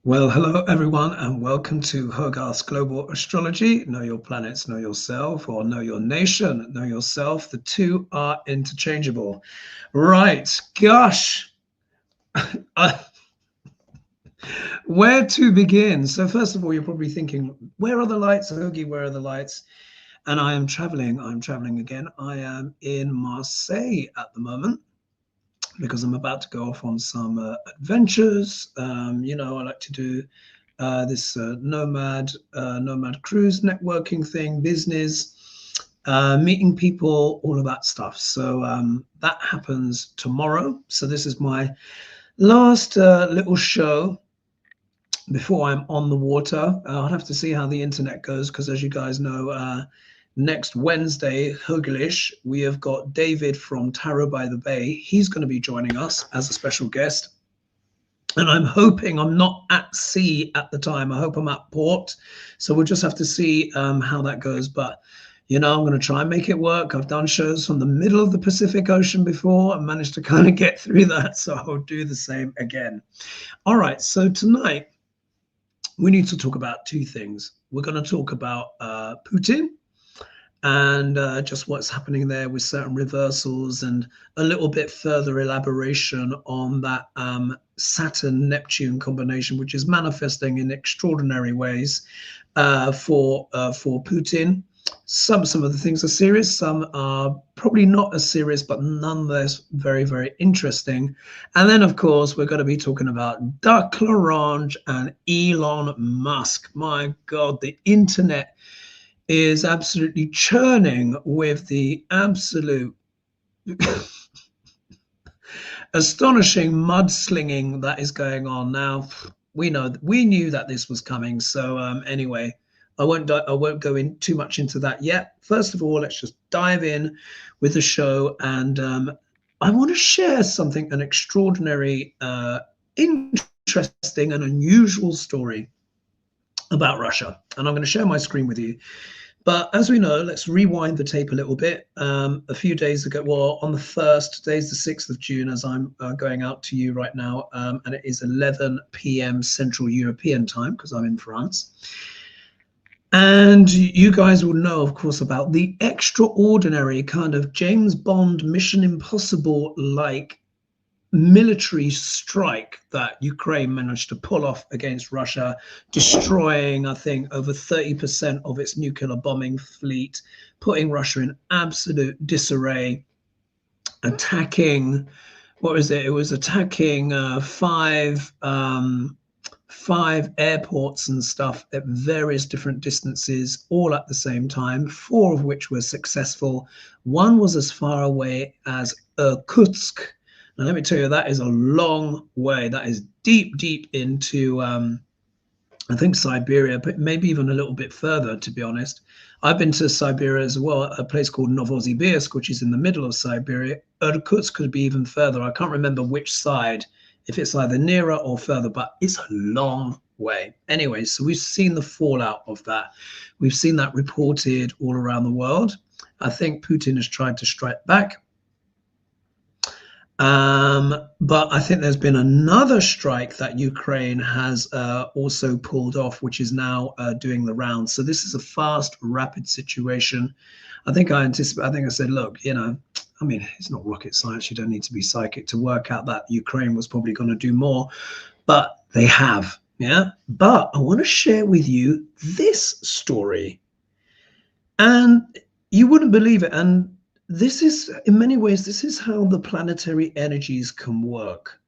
Well, hello everyone, and welcome to Hogarth's Global Astrology. Know your planets, know yourself, or know your nation, know yourself. The two are interchangeable. Right, gosh, uh, where to begin? So first of all, you're probably thinking, where are the lights, Hoagie? Where are the lights? And I am traveling. I'm traveling again. I am in Marseille at the moment, because I'm about to go off on some adventures. I like to do this nomad cruise networking thing, business, meeting people, all of that stuff. So that happens tomorrow. So this is my last little show before I'm on the water. I'll have to see how the internet goes, because as you guys know, next Wednesday, Hogelish, we have got David from Tarot by the Bay. He's going to be joining us as a special guest. And I'm hoping I'm not at sea at the time. I hope I'm at port. So we'll just have to see how that goes. But, I'm going to try and make it work. I've done shows from the middle of the Pacific Ocean before and managed to kind of get through that. So I'll do the same again. All right. So tonight, we need to talk about two things. We're going to talk about Putin and just what's happening there with certain reversals, and a little bit further elaboration on that Saturn-Neptune combination, which is manifesting in extraordinary ways for Putin. Some of the things are serious, some are probably not as serious, but nonetheless very, very interesting. And then, of course, we're going to be talking about Degrasse and Elon Musk. My God, the internet is absolutely churning with the absolute astonishing mudslinging that is going on now. We knew that this was coming. So anyway, I won't go in too much into that yet. First of all, let's just dive in with the show, and I want to share an extraordinary, interesting, and unusual story about Russia, and I'm going to share my screen with you. But as we know, let's rewind the tape a little bit. A few days ago, well, on the first, today's the 6th of June, as I'm going out to you right now, and it is 11 p.m. Central European time, because I'm in France. And you guys will know, of course, about the extraordinary kind of James Bond, Mission Impossible-like military strike that Ukraine managed to pull off against Russia, destroying, I think, over 30% of its nuclear bombing fleet, putting Russia in absolute disarray, attacking, what was it? It was attacking five airports and stuff at various different distances, all at the same time, 4 of which were successful. One was as far away as Irkutsk. Now, let me tell you, that is a long way. That is deep, deep into, I think, Siberia, but maybe even a little bit further, to be honest. I've been to Siberia as well, a place called Novosibirsk, which is in the middle of Siberia. Irkutsk could be even further. I can't remember which side, if it's either nearer or further, but it's a long way. Anyway, so we've seen the fallout of that. We've seen that reported all around the world. I think Putin has tried to strike back. But I think there's been another strike that Ukraine has also pulled off, which is now doing the rounds. So this is a fast, rapid situation. I think I said, look, it's not rocket science. You don't need to be psychic to work out that Ukraine was probably going to do more, but they have. Yeah. But I want to share with you this story, and you wouldn't believe it. And this is, in many ways, this is how the planetary energies can work,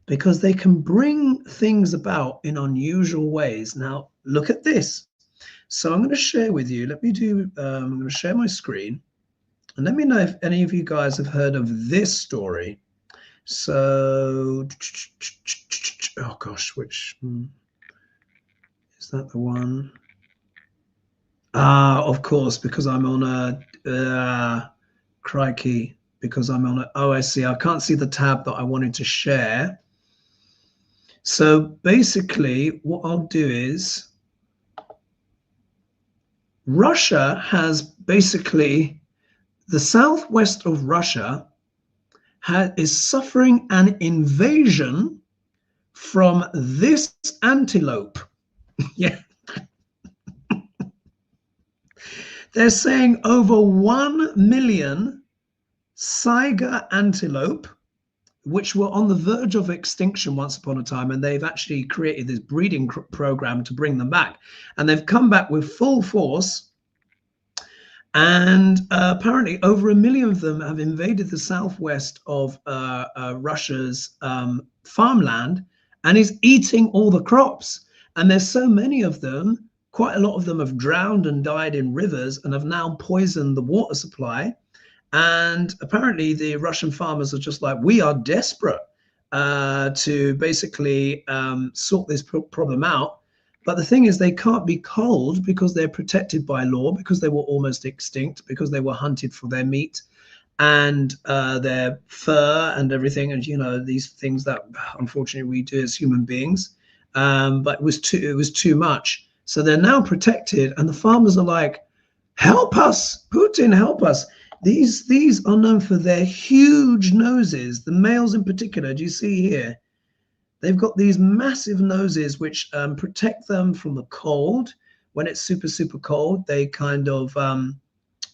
because they can bring things about in unusual ways. Now, look at this. So I'm going to share with you. I'm going to share my screen, and let me know if any of you guys have heard of this story. So, oh gosh, which is that the one? Of course, because I'm on a crikey, because I'm on it. Oh, I see. I can't see the tab that I wanted to share. So basically, what I'll do is, Russia has basically, the southwest of Russia is suffering an invasion from this antelope. Yeah. They're saying over 1 million Saiga antelope, which were on the verge of extinction once upon a time, and they've actually created this breeding program to bring them back. And they've come back with full force. And apparently over 1 million of them have invaded the southwest of Russia's farmland and is eating all the crops. And there's so many of them, quite a lot of them have drowned and died in rivers and have now poisoned the water supply. And apparently the Russian farmers are just like, we are desperate to basically sort this problem out. But the thing is, they can't be culled because they're protected by law, because they were almost extinct, because they were hunted for their meat and their fur and everything. And, you know, these things that unfortunately we do as human beings. But it was too much. So they're now protected. And the farmers are like, help us, Putin, help us. These are known for their huge noses, the males in particular. Do you see here? They've got these massive noses which protect them from the cold. When it's super, super cold, they kind of,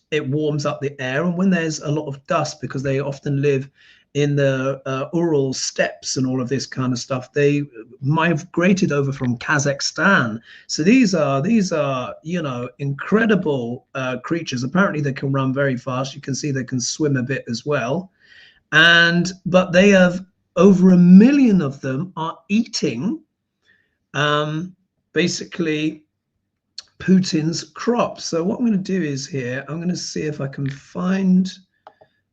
it warms up the air. And when there's a lot of dust, because they often live in the Ural steppes and all of this kind of stuff, they migrated over from Kazakhstan. So these are, you know, incredible creatures. Apparently they can run very fast. You can see they can swim a bit as well. But they have, over 1 million of them are eating basically Putin's crops. So what I'm going to do is here, I'm going to see if I can find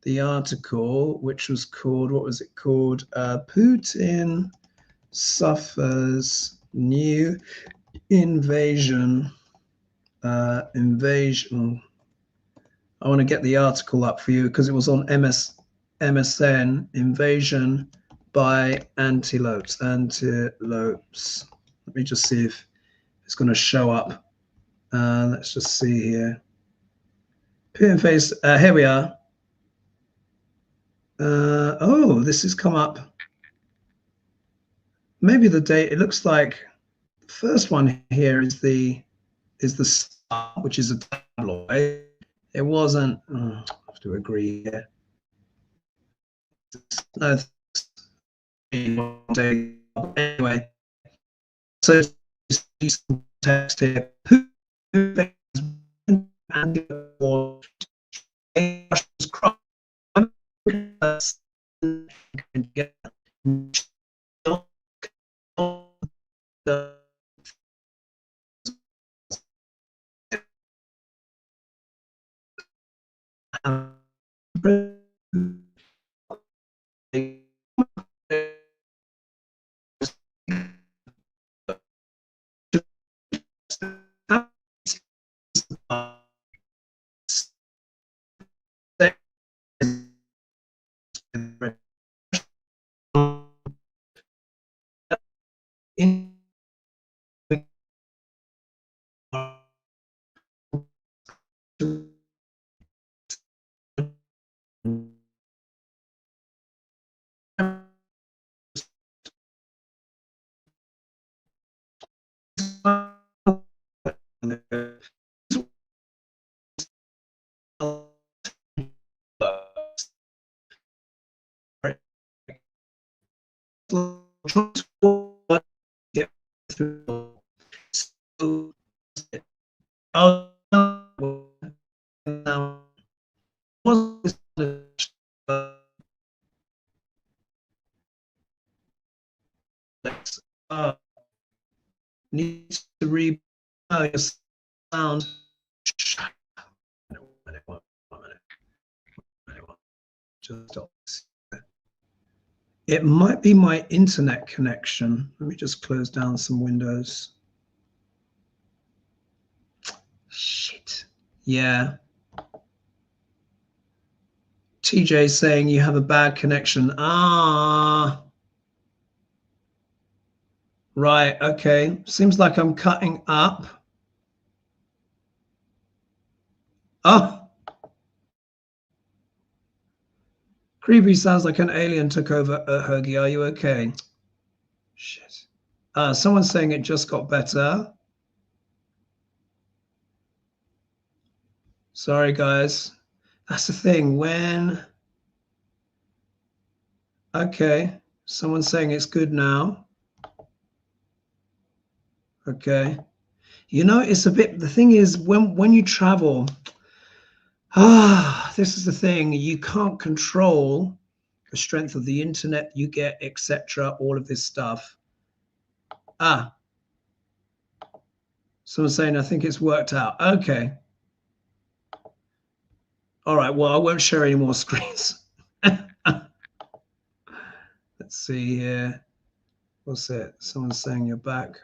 the article, which was called, what was it called? Putin suffers new invasion. I want to get the article up for you because it was on MSN, invasion by antelopes. Antelopes. Let me just see if it's going to show up. Let's just see here. Putin face. Here we are. Oh, this has come up. Maybe the date. It looks like the first one here is the Star, which is a tabloid. It wasn't. I have to agree here. No. Anyway, so text here. Needs to read your sound. It might be my internet connection. Let me just close down some windows. Shit. Yeah. TJ saying you have a bad connection. Ah. Right. Okay. Seems like I'm cutting up. Oh. Creepy sounds like an alien took over. Hergy, are you okay? Shit. Someone's saying it just got better. Sorry, guys. That's the thing. When... Okay. Someone's saying it's good now. Okay. You know, it's a bit... The thing is, when you travel... this is the thing. You can't control the strength of the internet you get, etc. All of this stuff. Someone's saying, I think it's worked out. Okay. All right. Well, I won't share any more screens. Let's see here. What's it? Someone's saying you're back.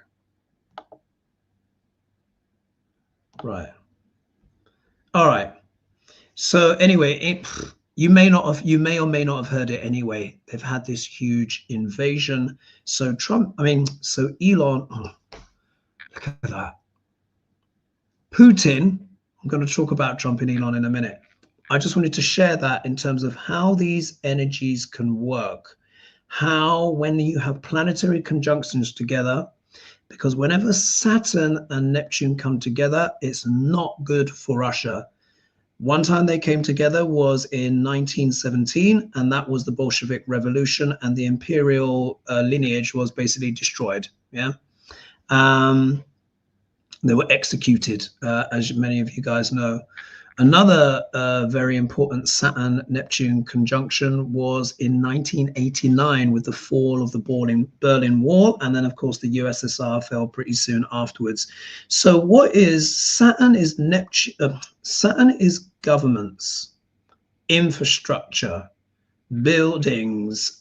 Right. All right. So anyway, you may or may not have heard it anyway. They've had this huge invasion. So Elon, look at that. Putin, I'm going to talk about Trump and Elon in a minute. I just wanted to share that in terms of how these energies can work. How, when you have planetary conjunctions together, because whenever Saturn and Neptune come together, it's not good for Russia. One time they came together was in 1917, and that was the Bolshevik Revolution, and the imperial lineage was basically destroyed. Yeah. They were executed, as many of you guys know. Another very important Saturn-Neptune conjunction was in 1989 with the fall of the Berlin Wall. And then, of course, the USSR fell pretty soon afterwards. So what is Saturn is Neptune? Saturn is governments, infrastructure, buildings,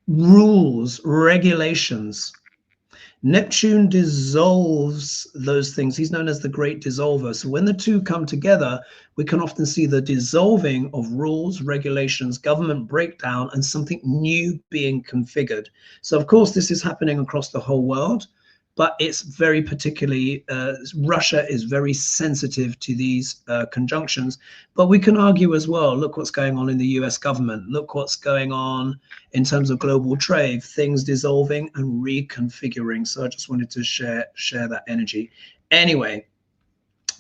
rules, regulations. Neptune dissolves those things. He's known as the great dissolver. So when the two come together, we can often see the dissolving of rules, regulations, government breakdown, and something new being configured. So of course, this is happening across the whole world, but it's very particularly, Russia is very sensitive to these conjunctions. But we can argue as well, look what's going on in the US government. Look what's going on in terms of global trade, things dissolving and reconfiguring. So I just wanted to share that energy. Anyway,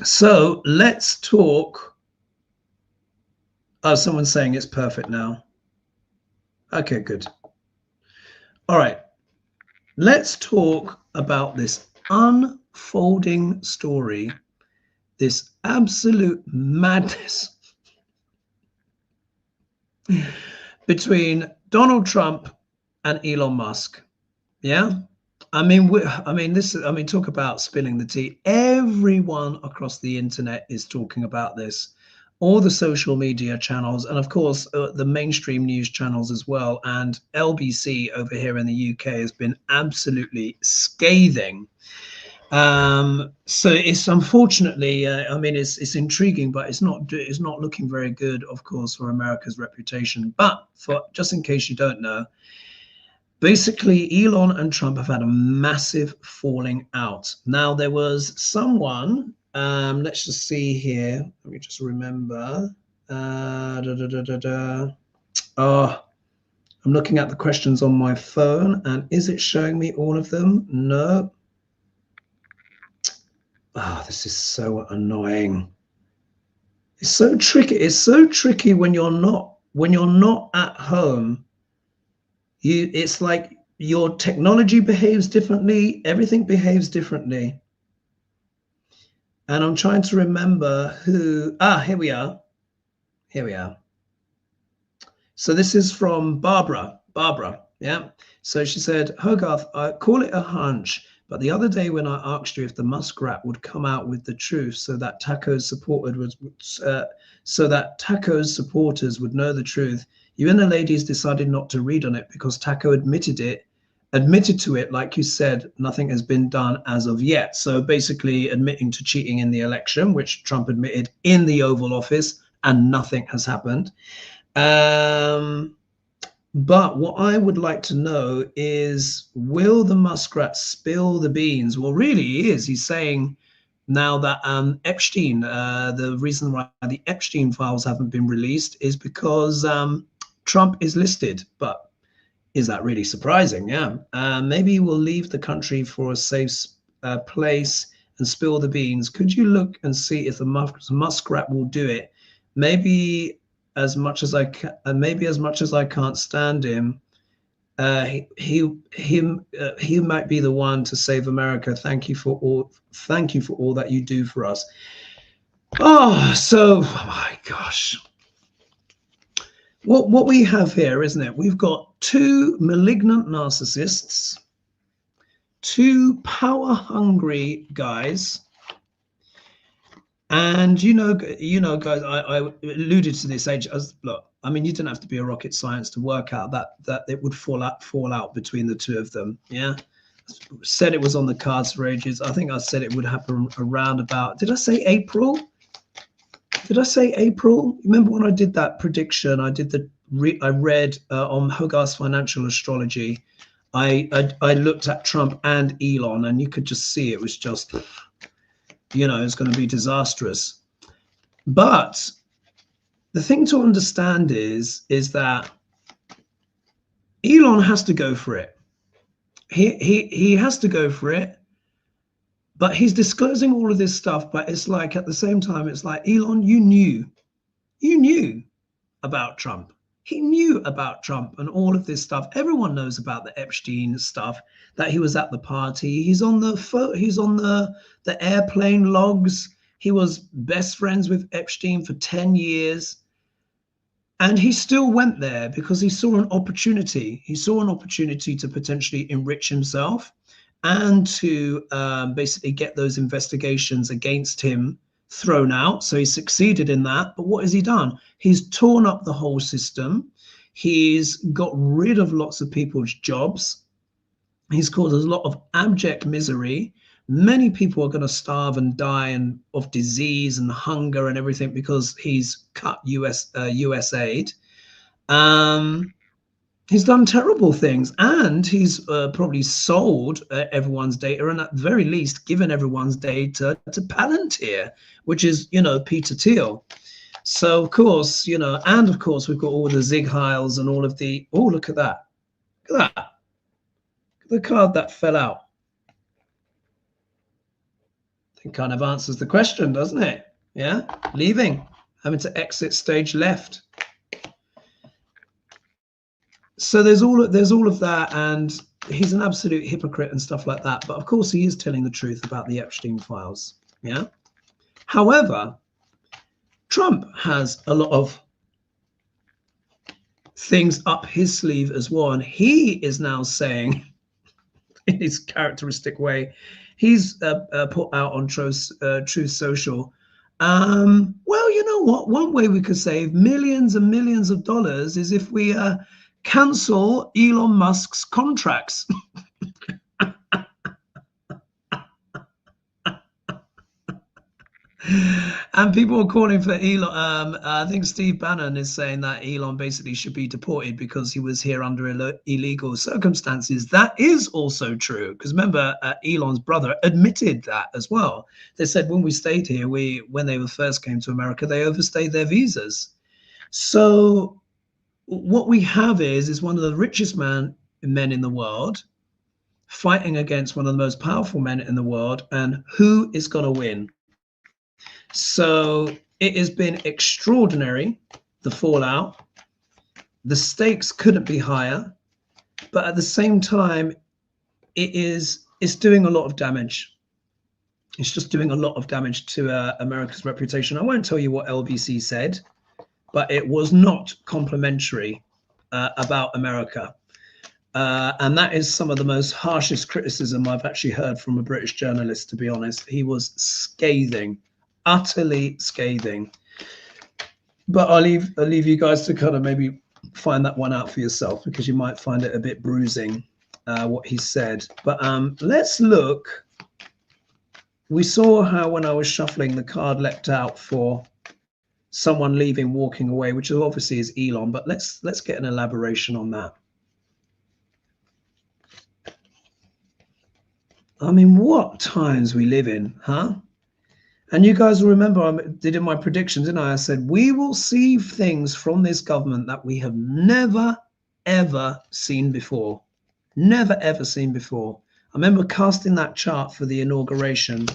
so let's talk. Oh, someone's saying it's perfect now. Okay, good. All right. Let's talk about this unfolding story, this absolute madness between Donald Trump and Elon Musk. Yeah, talk about spilling the tea. Everyone across the internet is talking about this. All the social media channels, and of course the mainstream news channels as well, and LBC over here in the UK has been absolutely scathing. So it's unfortunately, it's intriguing, but it's not looking very good, of course, for America's reputation. But for just in case you don't know, basically Elon and Trump have had a massive falling out. Now there was someone. Let's just see here. Let me just remember. Oh, I'm looking at the questions on my phone, and is it showing me all of them? No. Oh, this is so annoying. It's so tricky. It's so tricky when you're not at home. It's like your technology behaves differently. Everything behaves differently. And I'm trying to remember who. Here we are. Here we are. So this is from Barbara. Yeah. So she said, Hogarth, I call it a hunch, but the other day when I asked you if the muskrat would come out with the truth so that Taco's supporters would know the truth, you and the ladies decided not to read on it because Taco admitted to it, like you said, nothing has been done as of yet. So basically admitting to cheating in the election, which Trump admitted in the Oval Office, and nothing has happened. But what I would like to know is, will the muskrat spill the beans? Well, really he is. He's saying now that Epstein, the reason why the Epstein files haven't been released is because Trump is listed, but Is that really surprising? Yeah. Maybe we'll leave the country for a safe place and spill the beans. Could you look and see if the muskrat will do it? Maybe as much as I can, maybe as much as I can't stand him. He might be the one to save America. Thank you for all that you do for us. Oh my gosh. What we have here, isn't it? We've got two malignant narcissists, two power-hungry guys, and you know, guys. I alluded to this age as look. I mean, you didn't have to be a rocket science to work out that it would fall out between the two of them. Yeah, said it was on the cards for ages. I think I said it would happen around about. Did I say April? Did I say April? Remember when I did that prediction? I did I read on Hogarth's Financial Astrology. I looked at Trump and Elon, and you could just see it was just, it's going to be disastrous. But the thing to understand is that Elon has to go for it. He has to go for it. But he's disclosing all of this stuff, but it's like at the same time, it's like, Elon, you knew about Trump. He knew about Trump and all of this stuff. Everyone knows about the Epstein stuff, that he was at the party. He's on the airplane logs. He was best friends with Epstein for 10 years. And he still went there because he saw an opportunity. He saw an opportunity to potentially enrich himself and to basically get those investigations against him thrown out. So he succeeded in that. But what has he done? He's torn up the whole system. He's got rid of lots of people's jobs. He's caused a lot of abject misery. Many people are going to starve and die of disease and hunger and everything because he's cut US aid. He's done terrible things, and he's probably sold everyone's data, and at the very least given everyone's data to Palantir, which is, Peter Thiel. So of course, and of course we've got all the Zig Heils and all of the, oh, look at that. Look at that. The card that fell out. It kind of answers the question, doesn't it? Yeah, leaving, having to exit stage left. So there's all of that, and he's an absolute hypocrite and stuff like that. But of course, he is telling the truth about the Epstein files. Yeah. However, Trump has a lot of things up his sleeve as well, and he is now saying, in his characteristic way, he's put out on Truth Social. Well, you know what? One way we could save millions and millions of dollars is if we cancel Elon Musk's contracts. And people are calling for Elon. I think Steve Bannon is saying that Elon basically should be deported because he was here under illegal circumstances. That is also true, because remember, Elon's brother admitted that as well. They said when we stayed here, when they first came to America, they overstayed their visas. So what we have is one of the richest men in the world fighting against one of the most powerful men in the world, and who is going to win? So it has been extraordinary, the fallout. The stakes couldn't be higher, but at the same time, it's doing a lot of damage. It's just doing a lot of damage to America's reputation. I won't tell you what LBC said, but it was not complimentary about America. And that is some of the most harshest criticism I've actually heard from a British journalist, to be honest. He was scathing, utterly scathing. But I'll leave you guys to kind of maybe find that one out for yourself, because you might find it a bit bruising, what he said. But let's look. We saw how when I was shuffling, the card leapt out for someone leaving, walking away, which obviously is Elon, but let's get an elaboration on that. I mean, what times we live in, huh? And you guys will remember I did in my predictions, didn't I? I said, we will see things from this government that we have never, ever seen before. Never, ever seen before. I remember casting that chart for the inauguration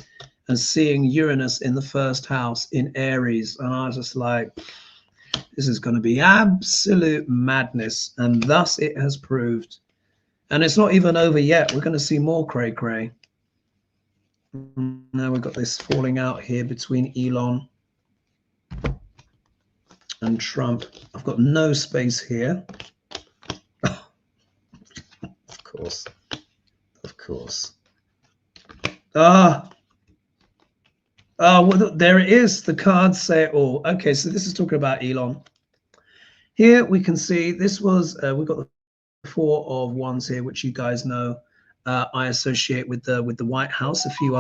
and seeing Uranus in the first house in Aries. And I was just like, this is going to be absolute madness. And thus it has proved. And it's not even over yet. We're going to see more cray cray. Now we've got this falling out here between Elon and Trump. I've got no space here. Of course. Of course. Well, there it is. The cards say it all. Okay, so this is talking about Elon. Here we can see this was, we've got the Four of Wands here, which you guys know I associate with the White House. A few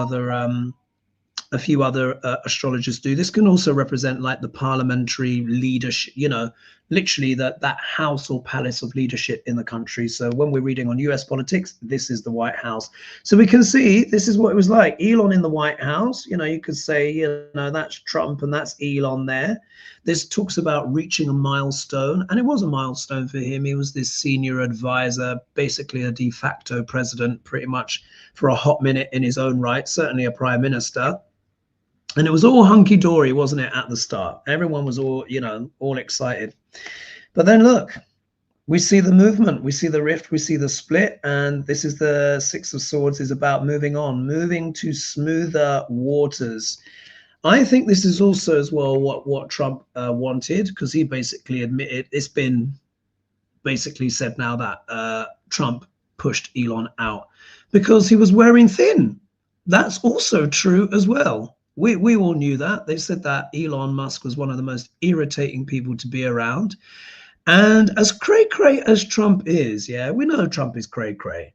other astrologers do. This can also represent like the parliamentary leadership, you know, literally that house or palace of leadership in the country. So when we're reading on US politics, this is the White House. So we can see this is what it was like. Elon in the White House, you know, you could say, you know, that's Trump and that's Elon there. This talks about reaching a milestone, and it was a milestone for him. He was this senior advisor, basically a de facto president, pretty much for a hot minute in his own right, certainly a prime minister. And it was all hunky-dory, wasn't it, at the start? Everyone was all, you know, all excited. But then look, we see the movement, we see the rift, we see the split, and this is the Six of Swords is about moving on, moving to smoother waters. I think this is also as well what Trump wanted, because he basically admitted, it's been basically said now that Trump pushed Elon out because he was wearing thin. That's also true as well. We all knew that. They said that Elon Musk was one of the most irritating people to be around. And as cray-cray as Trump is, yeah, we know Trump is cray-cray.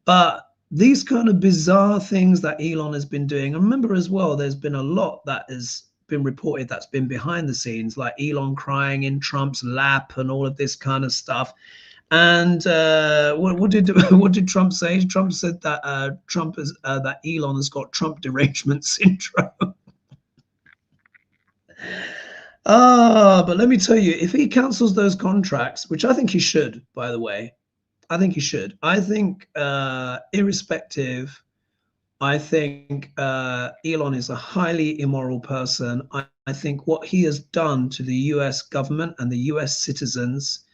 But these kind of bizarre things that Elon has been doing, and remember as well, there's been a lot that has been reported that's been behind the scenes, like Elon crying in Trump's lap and all of this kind of stuff. And what did Trump say? Trump said that that Elon has got Trump derangement syndrome. But let me tell you, if he cancels those contracts, which I think he should, by the way, I think he should. I think irrespective, I think Elon is a highly immoral person. I think what he has done to the US government and the US citizens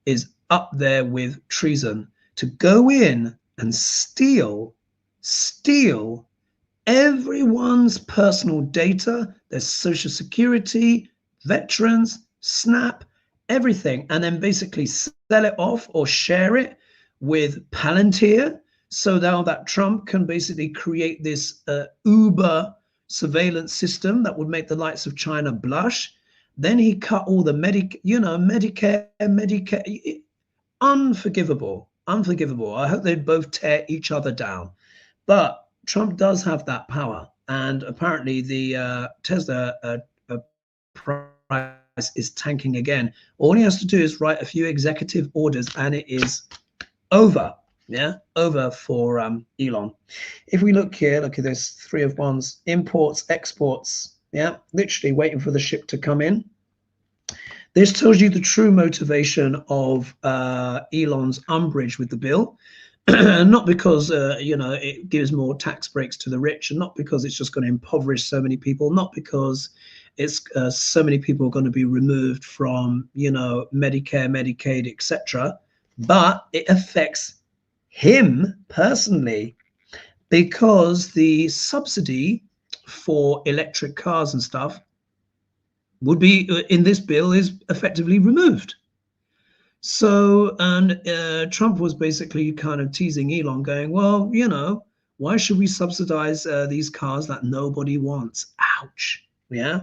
is up there with treason. To go in and steal everyone's personal data, their social security, veterans, SNAP, everything, and then basically sell it off or share it with Palantir, so now that Trump can basically create this Uber surveillance system that would make the likes of China blush. Then he cut all the Medicare, unforgivable. I hope they both tear each other down. But Trump does have that power, and apparently the Tesla price is tanking again. All he has to do is write a few executive orders, and it is over. Yeah, over for Elon. If we look here, look at this Three of Wands, imports, exports. Yeah, literally waiting for the ship to come in. This tells you the true motivation of Elon's umbrage with the bill. Not because it gives more tax breaks to the rich, and not because it's just going to impoverish so many people, not because it's so many people are going to be removed from Medicare, Medicaid, etc. But it affects him personally, because the subsidy for electric cars and stuff would be in this bill is effectively removed. So, and Trump was basically kind of teasing Elon, going, well, why should we subsidize these cars that nobody wants? Ouch. Yeah.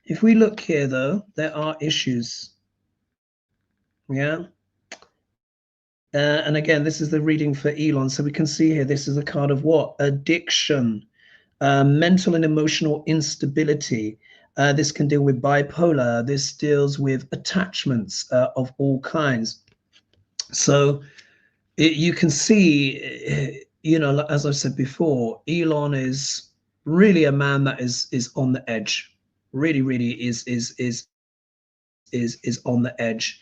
If we look here, though, there are issues. Yeah. And again, this is the reading for Elon. So we can see here, this is a card of what? Addiction, mental and emotional instability. This can deal with bipolar. This deals with attachments of all kinds. So you can see, as I've said before, Elon is really a man that is on the edge. Really is on the edge.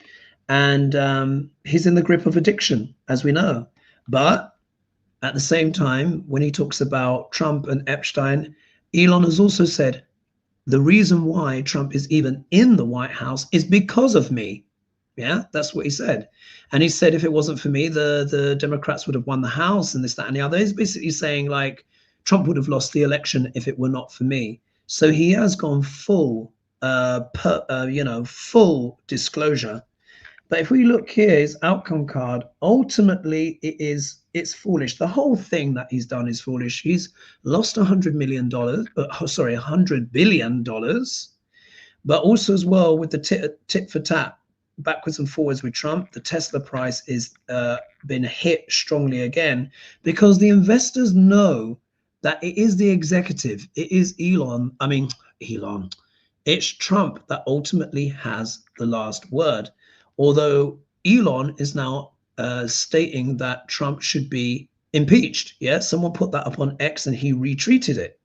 And he's in the grip of addiction, as we know. But at the same time, when he talks about Trump and Epstein, Elon has also said, the reason why Trump is even in the White House is because of me. Yeah, that's what he said. And he said, if it wasn't for me, the Democrats would have won the House and this, that, and the other. He's basically saying, like, Trump would have lost the election if it were not for me. So he has gone full, full disclosure. But if we look here, his outcome card, ultimately it's foolish. The whole thing that he's done is foolish. He's lost $100 million, $100 billion, but also as well with the tit for tat, backwards and forwards with Trump, the Tesla price is been hit strongly again, because the investors know that it is the executive, it is Elon, it's Trump that ultimately has the last word. Although Elon is now stating that Trump should be impeached. Yeah, someone put that up on X and he retweeted it.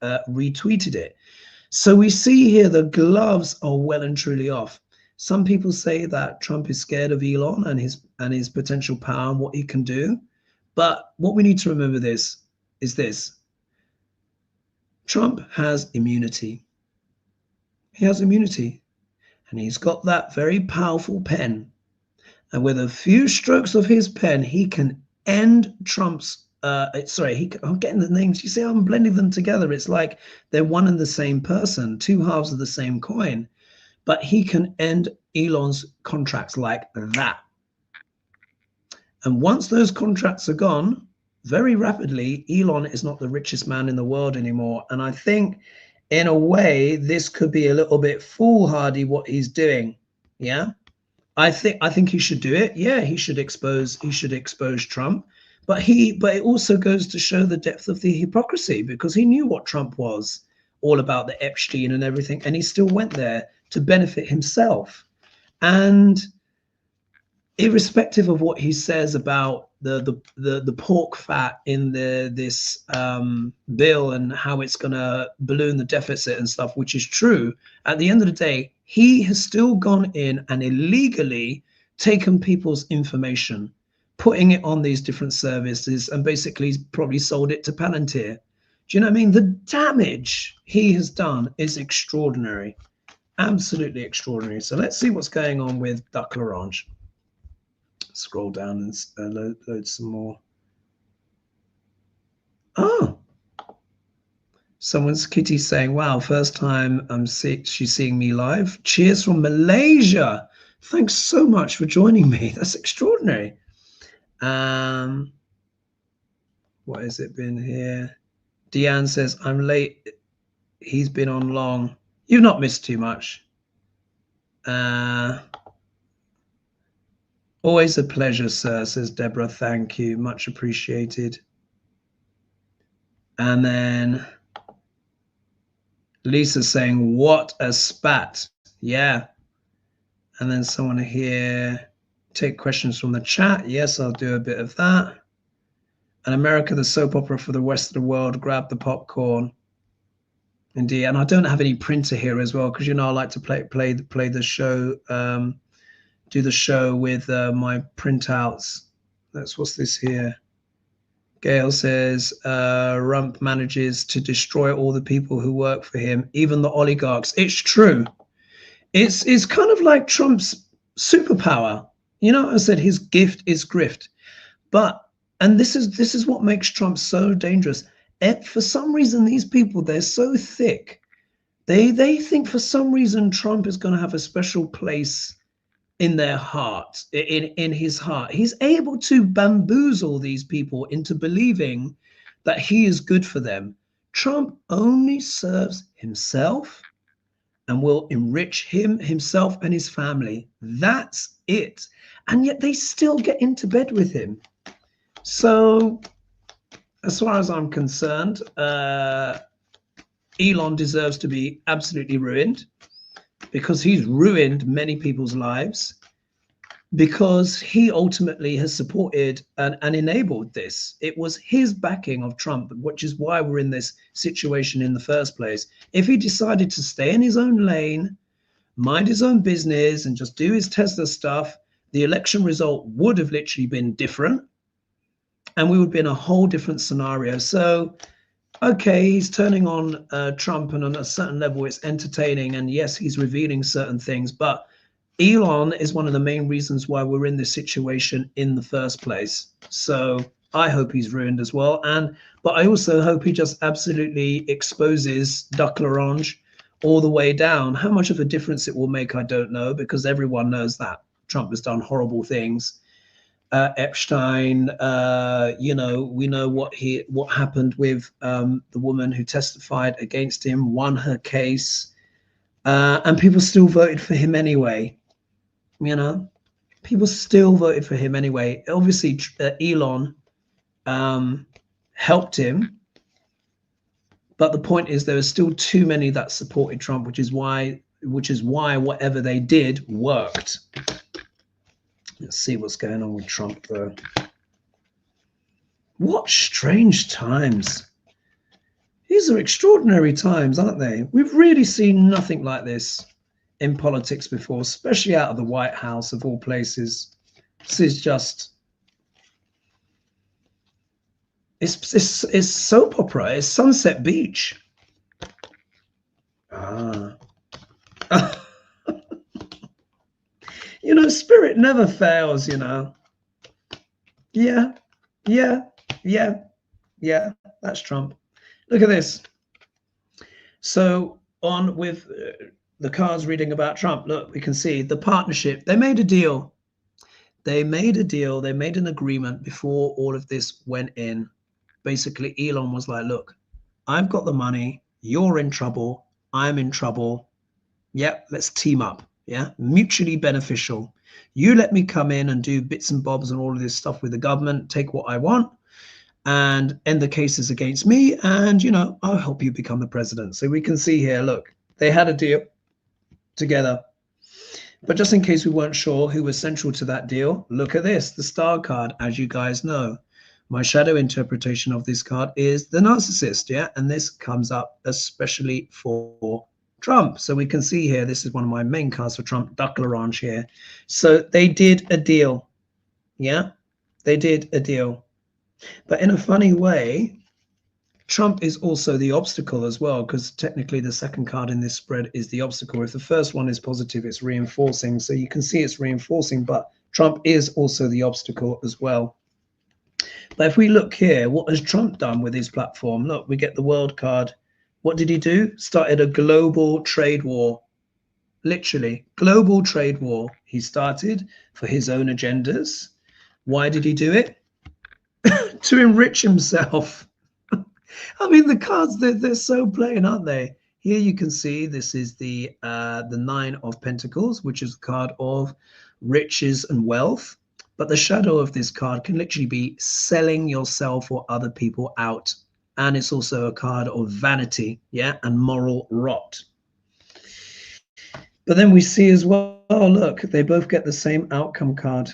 So we see here the gloves are well and truly off. Some people say that Trump is scared of Elon and his potential power and what he can do. But what we need to remember is this. Trump has immunity. He has immunity. And he's got that very powerful pen. And with a few strokes of his pen, he can end Trump's, I'm getting the names. You see, I'm blending them together. It's like they're one and the same person, two halves of the same coin. But he can end Elon's contracts like that. And once those contracts are gone, very rapidly, Elon is not the richest man in the world anymore. And I think, in a way, this could be a little bit foolhardy what he's doing. Yeah. I think he should do it. Yeah, he should expose Trump. But it also goes to show the depth of the hypocrisy, because he knew what Trump was all about, the Epstein and everything, and he still went there to benefit himself. And irrespective of what he says about the pork fat in this bill and how it's going to balloon the deficit and stuff, which is true, at the end of the day, he has still gone in and illegally taken people's information, putting it on these different services, and basically probably sold it to Palantir. Do you know what I mean? The damage he has done is extraordinary, absolutely extraordinary. So let's see what's going on with Duck L'Orange. Scroll down and load some more. Oh, someone's Kitty saying, wow, first time she's seeing me live. Cheers from Malaysia. Thanks so much for joining me. That's extraordinary. What has it been here? Deanne says, I'm late. He's been on long. You've not missed too much. Always a pleasure, sir, says Deborah. Thank you. Much appreciated. And then Lisa saying, what a spat. Yeah. And then someone here, take questions from the chat. Yes, I'll do a bit of that. And America, the soap opera for the rest of the world. Grab the popcorn. Indeed. And I don't have any printer here as well, because, you know, I like to play the show, do the show with my printouts. What's this here? Gail says, Rump manages to destroy all the people who work for him, even the oligarchs. It's true. It's kind of like Trump's superpower. You know, I said his gift is grift. And this is what makes Trump so dangerous. For some reason, these people, they're so thick. They think for some reason Trump is going to have a special place in their heart, in his heart. He's able to bamboozle these people into believing that he is good for them. Trump only serves himself and will enrich himself and his family. That's it. And yet they still get into bed with him. So as far as I'm concerned, Elon deserves to be absolutely ruined, because he's ruined many people's lives, because he ultimately has supported and enabled this. It was his backing of Trump, which is why we're in this situation in the first place. If he decided to stay in his own lane, mind his own business, and just do his Tesla stuff, the election result would have literally been different, and we would be in a whole different scenario. So, okay, he's turning on Trump, and on a certain level, it's entertaining. And yes, he's revealing certain things, but Elon is one of the main reasons why we're in this situation in the first place. So I hope he's ruined as well. But I also hope he just absolutely exposes Duck L'Orange all the way down. How much of a difference it will make, I don't know, because everyone knows that Trump has done horrible things. Epstein, you know, we know what happened with the woman who testified against him, won her case, and people still voted for him anyway. You know, people still voted for him anyway. Obviously, Elon helped him, but the point is there are still too many that supported Trump, which is why whatever they did worked. Let's see what's going on with Trump, though. What strange times. These are extraordinary times, aren't they? We've really seen nothing like this in politics before, especially out of the White House, of all places. This is just... It's soap opera. It's Sunset Beach. You know, spirit never fails, you know. Yeah, that's Trump. Look at this. So on with the cards reading about Trump. Look, we can see the partnership. They made a deal. They made an agreement before all of this went in. Basically, Elon was like, look, I've got the money. You're in trouble. I'm in trouble. Yep, let's team up. Yeah, mutually beneficial. You let me come in and do bits and bobs and all of this stuff with the government, take what I want and end the cases against me. And, you know, I'll help you become the president. So we can see here, look, they had a deal together. But just in case we weren't sure who was central to that deal, look at this, the star card. As you guys know, my shadow interpretation of this card is the narcissist. Yeah, and this comes up especially for Trump. So we can see here, this is one of my main cards for Trump, Duck L'Orange here. So they did a deal. Yeah, they did a deal. But in a funny way, Trump is also the obstacle as well, because technically the second card in this spread is the obstacle. If the first one is positive, it's reinforcing. So you can see it's reinforcing, but Trump is also the obstacle as well. But if we look here, what has Trump done with his platform? Look, we get the world card. What did he do? Started a global trade war. Literally, global trade war. He started for his own agendas. Why did he do it? To enrich himself. I mean, the cards, they're so plain, aren't they? Here you can see this is the Nine of Pentacles, which is a card of riches and wealth. But the shadow of this card can literally be selling yourself or other people out. And it's also a card of vanity, yeah, and moral rot. But then we see as well, oh, look, they both get the same outcome card.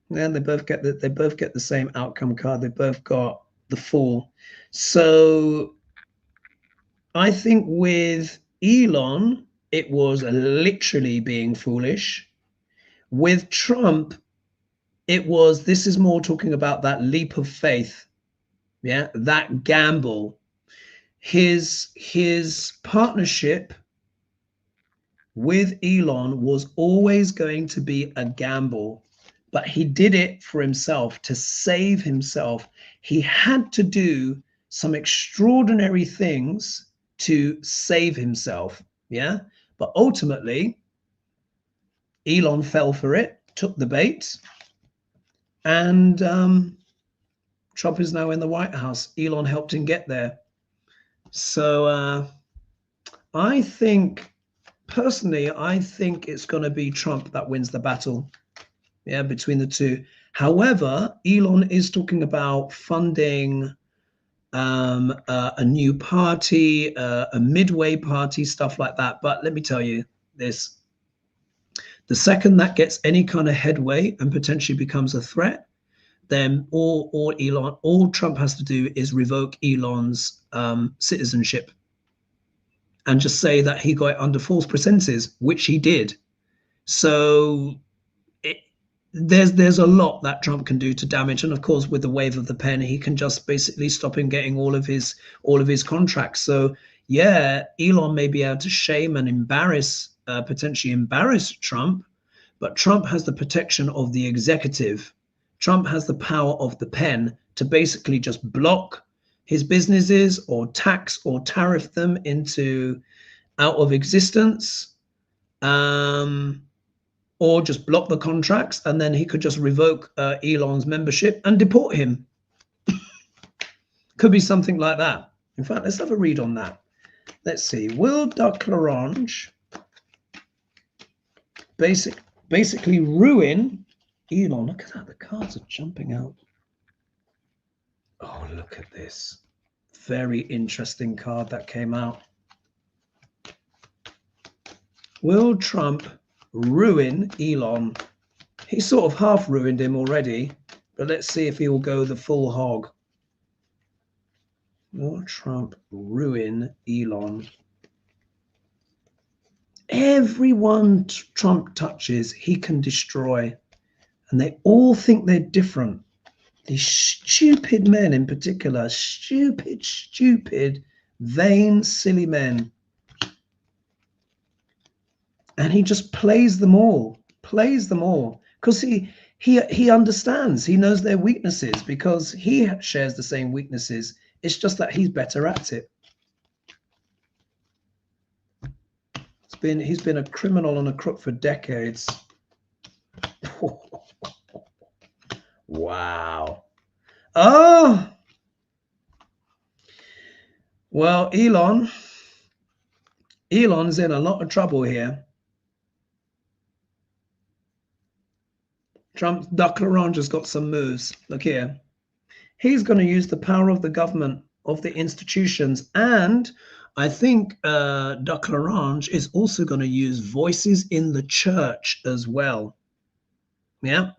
And they both get the same outcome card. They both got the Fool. So I think with Elon, it was literally being foolish. With Trump, this is more talking about that leap of faith. Yeah, that gamble. His partnership with Elon was always going to be a gamble, but he did it for himself, to save himself. He had to do some extraordinary things to save himself. Yeah, but ultimately, Elon fell for it, took the bait, and Trump is now in the White House. Elon helped him get there. So I think, personally, I think it's going to be Trump that wins the battle. Yeah, between the two. However, Elon is talking about funding a new party, a midway party, stuff like that. But let me tell you this. The second that gets any kind of headway and potentially becomes a threat, then all Trump has to do is revoke Elon's citizenship and just say that he got it under false pretenses, which he did. So there's a lot that Trump can do to damage, and of course, with the wave of the pen, he can just basically stop him getting all of his contracts. So yeah, Elon may be able to shame and embarrass, potentially embarrass Trump, but Trump has the protection of the executive. Trump has the power of the pen to basically just block his businesses or tax or tariff them into out of existence, or just block the contracts, and then he could just revoke Elon's membership and deport him. Could be something like that. In fact, let's have a read on that. Let's see. Will Duck L'Orange basically ruin Elon? Look at that. The cards are jumping out. Oh, look at this. Very interesting card that came out. Will Trump ruin Elon? He sort of half ruined him already, but let's see if he will go the full hog. Will Trump ruin Elon? Everyone Trump touches, he can destroy. And they all think they're different. These stupid men in particular, stupid, vain, silly men. And he just plays them all, because he understands, he knows their weaknesses, because he shares the same weaknesses. It's just that he's better at it. He's been a criminal and a crook for decades. Wow. Oh, well, Elon's in a lot of trouble here. Trump's Duck L'Orange has got some moves. Look here. He's going to use the power of the government, of the institutions, and I think Duck L'Orange is also going to use voices in the church as well. Yeah.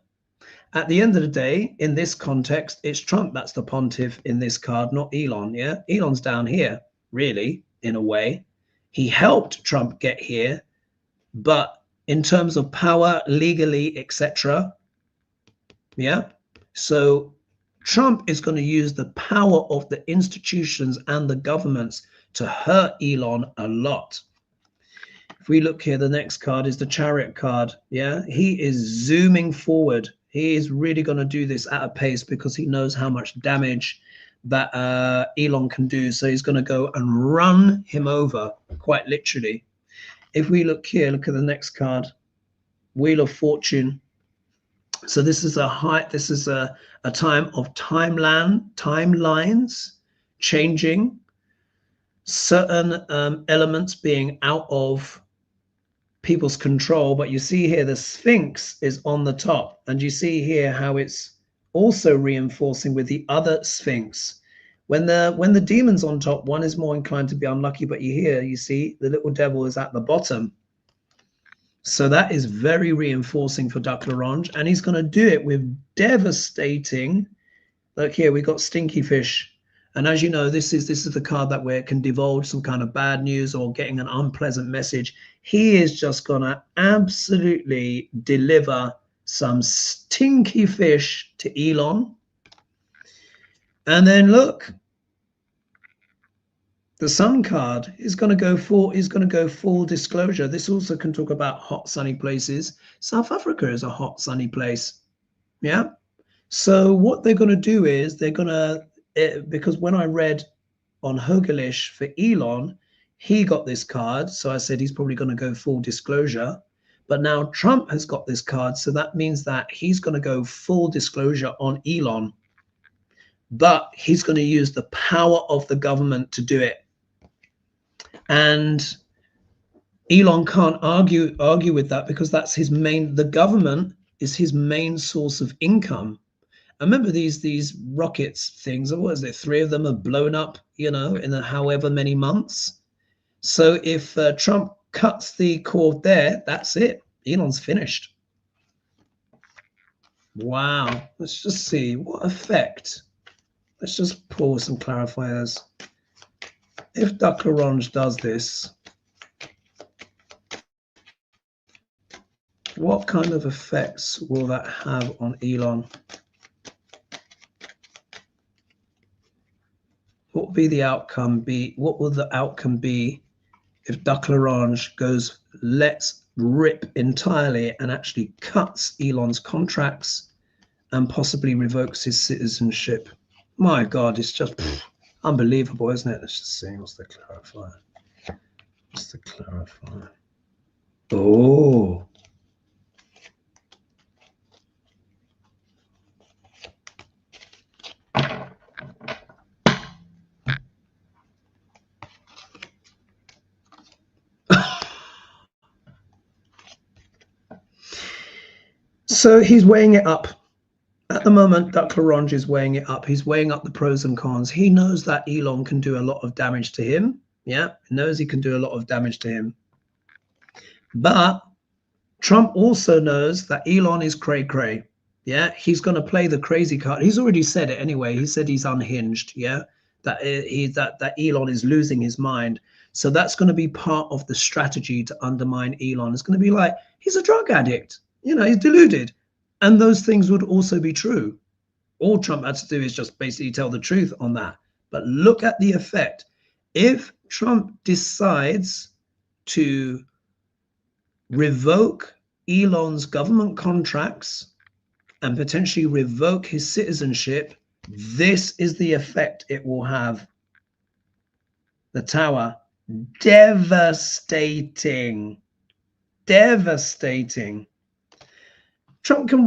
At the end of the day, in this context, it's Trump that's the pontiff in this card, not Elon. Yeah. Elon's down here, really, in a way. He helped Trump get here, but in terms of power, legally, etc. Yeah. So Trump is going to use the power of the institutions and the governments to hurt Elon a lot. If we look here, the next card is the Chariot card. Yeah, he is zooming forward. He is really going to do this at a pace because he knows how much damage that Elon can do. So he's going to go and run him over, quite literally. If we look here, look at the next card, Wheel of Fortune. So this is a time of timelines changing, certain elements being out of people's control. But you see here the Sphinx is on the top, and you see here how it's also reinforcing with the other Sphinx. When the demon's on top, one is more inclined to be unlucky, but you see the little devil is at the bottom. So that is very reinforcing for Duck L'Orange, and he's going to do it with devastating. Look here, we got Stinky Fish, and as you know, this is the card that where it can divulge some kind of bad news or getting an unpleasant message. He is just going to absolutely deliver some stinky fish to Elon. And then look, the Sun card is going to go full disclosure. This also can talk about hot sunny places. South Africa is a hot sunny place. Yeah. So what they're going to do is they're going to, because when I read on Hogelish for Elon, he got this card. So I said he's probably going to go full disclosure. But now Trump has got this card. So that means that he's going to go full disclosure on Elon. But he's going to use the power of the government to do it. And Elon can't argue with that, because that's his main, the government is his main source of income. I remember these rockets things, what is it, 3 of them have blown up, you know, in however many months. So if Trump cuts the cord there, that's it. Elon's finished. Wow. Let's just see what effect. Let's just pull some clarifiers. If Duck L'Orange does this, What kind of effects will that have on Elon? What will be the outcome be? What will the outcome be if Duck Larange goes, let's rip entirely and actually cuts Elon's contracts and possibly revokes his citizenship? My God, it's just unbelievable, isn't it? Let's just see. What's the clarifier? What's the clarifier? Oh. So he's weighing it up. At the moment, Duck Larange is weighing it up. He's weighing up the pros and cons. He knows that Elon can do a lot of damage to him. Yeah, he knows he can do a lot of damage to him. But Trump also knows that Elon is cray-cray. Yeah, he's going to play the crazy card. He's already said it anyway. He said he's unhinged. Yeah, that Elon is losing his mind. So that's going to be part of the strategy to undermine Elon. It's going to be like, he's a drug addict. You know, he's deluded. And those things would also be true. All Trump had to do is just basically tell the truth on that. But look at the effect. If Trump decides to revoke Elon's government contracts and potentially revoke his citizenship, this is the effect it will have. The Tower. Devastating. Devastating. Trump can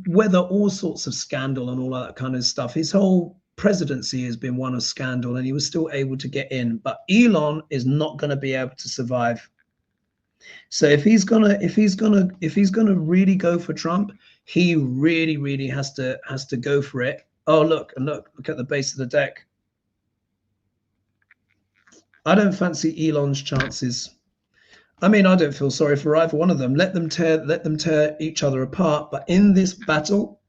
weather all sorts of scandal and all that kind of stuff. His whole presidency has been one of scandal, and he was still able to get in. But Elon is not going to be able to survive. So if he's gonna really go for Trump, he really has to go for it. Oh, look at the base of the deck. I don't fancy Elon's chances. I mean, I don't feel sorry for either one of them. Let them tear each other apart. But in this battle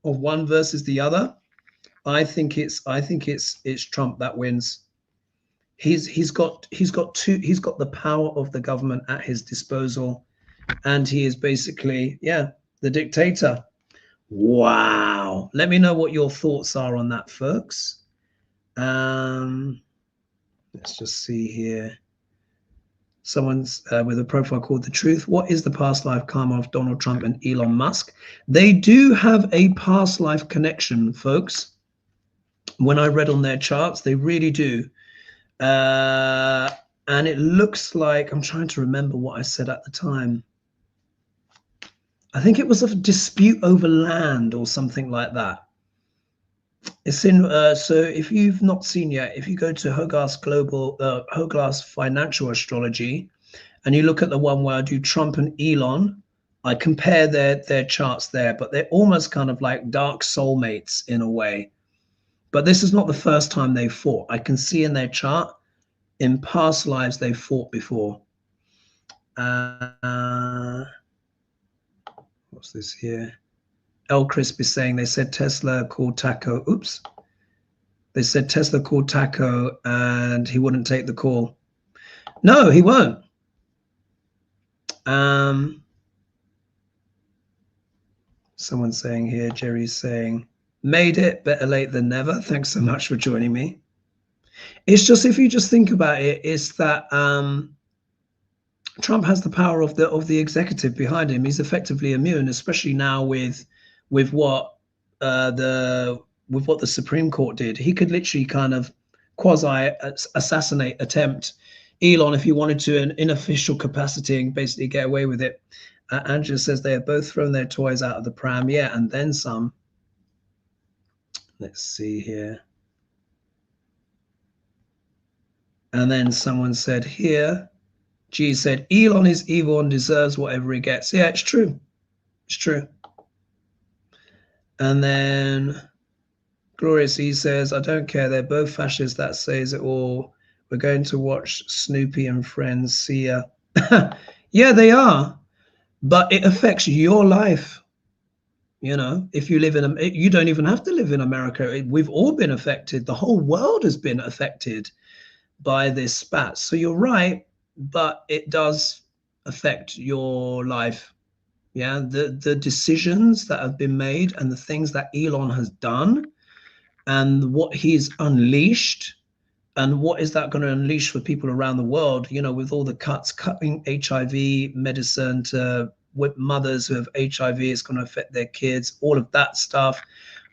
of one versus the other, I think it's Trump that wins. He's got the power of the government at his disposal, and he is basically, yeah, the dictator. Wow. Let me know what your thoughts are on that, folks. Let's just see here. Someone's with a profile called The Truth. What is the past life karma of Donald Trump and Elon Musk? They do have a past life connection, folks. When I read on their charts, they really do. And it looks like, I'm trying to remember what I said at the time. I think it was a dispute over land or something like that. It's in, so if you've not seen yet, if you go to Hogarth's Financial Astrology, and you look at the one where I do Trump and Elon, I compare their charts there, but they're almost kind of like dark soulmates in a way. But this is not the first time they fought. I can see in their chart, in past lives, they've fought before. What's this here? El Crisp is saying they said Tesla called Taco. Oops. They said Tesla called Taco and he wouldn't take the call. No, he won't. Someone's saying here, Jerry's saying, made it, better late than never. Thanks so much for joining me. It's just, if you just think about it, it's that Trump has the power of the executive behind him. He's effectively immune, especially now with what the Supreme Court did. He could literally kind of quasi assassinate, attempt Elon if he wanted to in unofficial capacity and basically get away with it. Angela says they have both thrown their toys out of the pram, yeah, and then some. Let's see here. And then someone said here, G said, Elon is evil and deserves whatever he gets. Yeah, it's true. It's true. And then Glorious E says, I don't care. They're both fascists. That says it all. We're going to watch Snoopy and Friends. See ya. Yeah, they are. But it affects your life. You know, if you live in, you don't even have to live in America. We've all been affected. The whole world has been affected by this spat. So you're right, but it does affect your life. Yeah, the decisions that have been made and the things that Elon has done and what he's unleashed, and what is that going to unleash for people around the world, you know, with all the cutting HIV medicine to with mothers who have HIV, it's going to affect their kids, all of that stuff,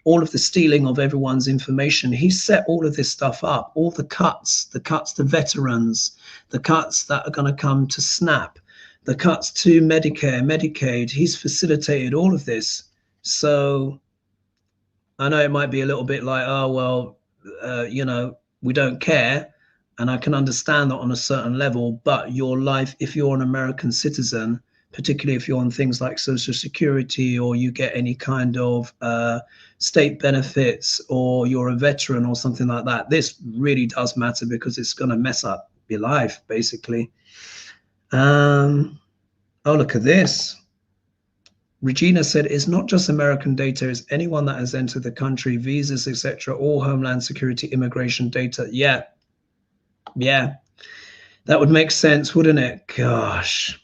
all of the stealing of everyone's information. He set all of this stuff up, all the cuts to veterans, the cuts that are going to come to SNAP, the cuts to Medicare, Medicaid. He's facilitated all of this. So I know it might be a little bit like, oh, well, you know, we don't care. And I can understand that on a certain level, but your life, if you're an American citizen, particularly if you're on things like Social Security or you get any kind of state benefits or you're a veteran or something like that, this really does matter because it's going to mess up your life, basically. Oh, look at this. Regina said, it's not just American data, it's anyone that has entered the country, visas, etc., all Homeland Security immigration data. Yeah. That would make sense, wouldn't it? Gosh.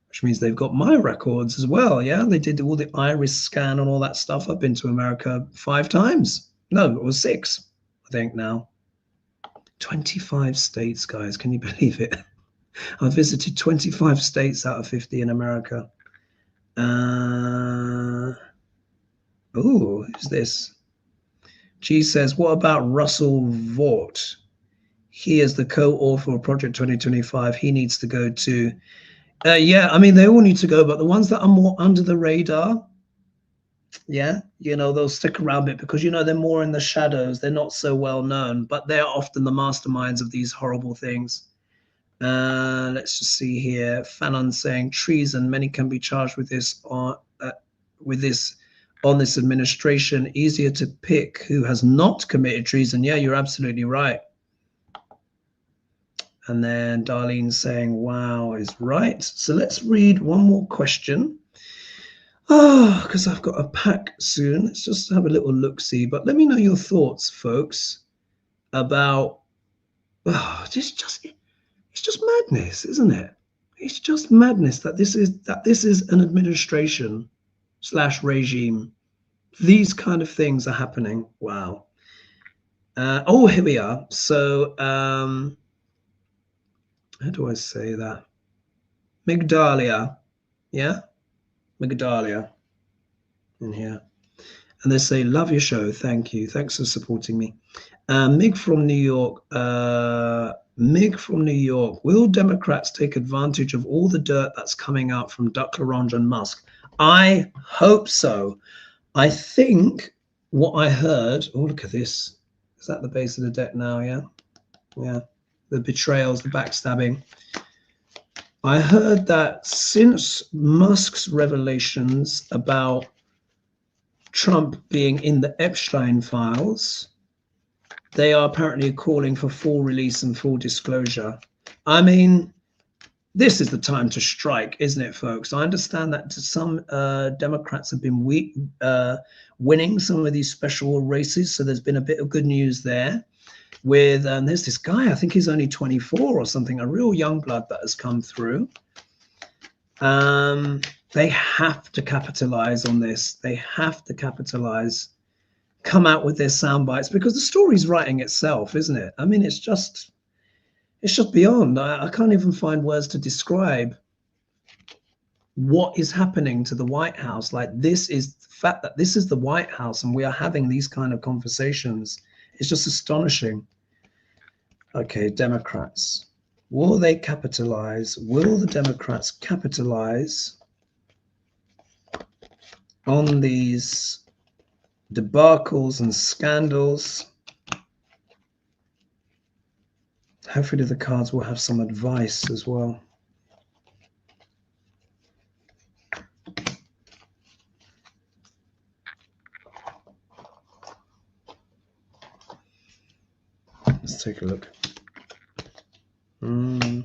Which means they've got my records as well. Yeah, they did all the iris scan and all that stuff. I've been to America 5 times. No, it was 6, I think now. 25 states, guys. Can you believe it? I visited 25 states out of 50 in America. Who's this? G says, what about Russell Vought? He is the co-author of Project 2025. He needs to go too. Yeah, I mean, they all need to go, but the ones that are more under the radar, yeah, you know, they'll stick around a bit because, you know, they're more in the shadows. They're not so well known, but they're often the masterminds of these horrible things. Let's just see here. Fanon saying treason. Many can be charged with this on this administration. Easier to pick who has not committed treason. Yeah, you're absolutely right. And then Darlene saying, wow, is right. So let's read one more question. Oh, because I've got a pack soon. Let's just have a little look-see. But let me know your thoughts, folks, about, it's just madness, isn't it? It's just madness that this is an administration / regime. These kind of things are happening. Wow. Here we are. So, how do I say that? Migdalia. Yeah? Migdalia in here. And they say, love your show. Thank you. Thanks for supporting me. Mig from New York. Will Democrats take advantage of all the dirt that's coming out from Duck LaRange and Musk? I hope so. I think what I heard, oh, look at this. Is that the base of the deck now? Yeah. Yeah. The betrayals, the backstabbing. I heard that since Musk's revelations about Trump being in the Epstein files, they are apparently calling for full release and full disclosure. I mean, this is the time to strike, isn't it, folks? I understand that some Democrats have been winning some of these special races, so there's been a bit of good news there. With there's this guy, I think he's only 24 or something, a real young blood that has come through. They have to capitalize on this. They have to capitalize, come out with their sound bites, because the story's writing itself, isn't it? I mean, it's just beyond. I can't even find words to describe what is happening to the White House. Like, this is the fact that this is the White House and we are having these kind of conversations. It's just astonishing. Okay, Democrats. Will they capitalize? Will the Democrats capitalize on these debacles and scandals? Hopefully the cards will have some advice as well. Let's take a look. I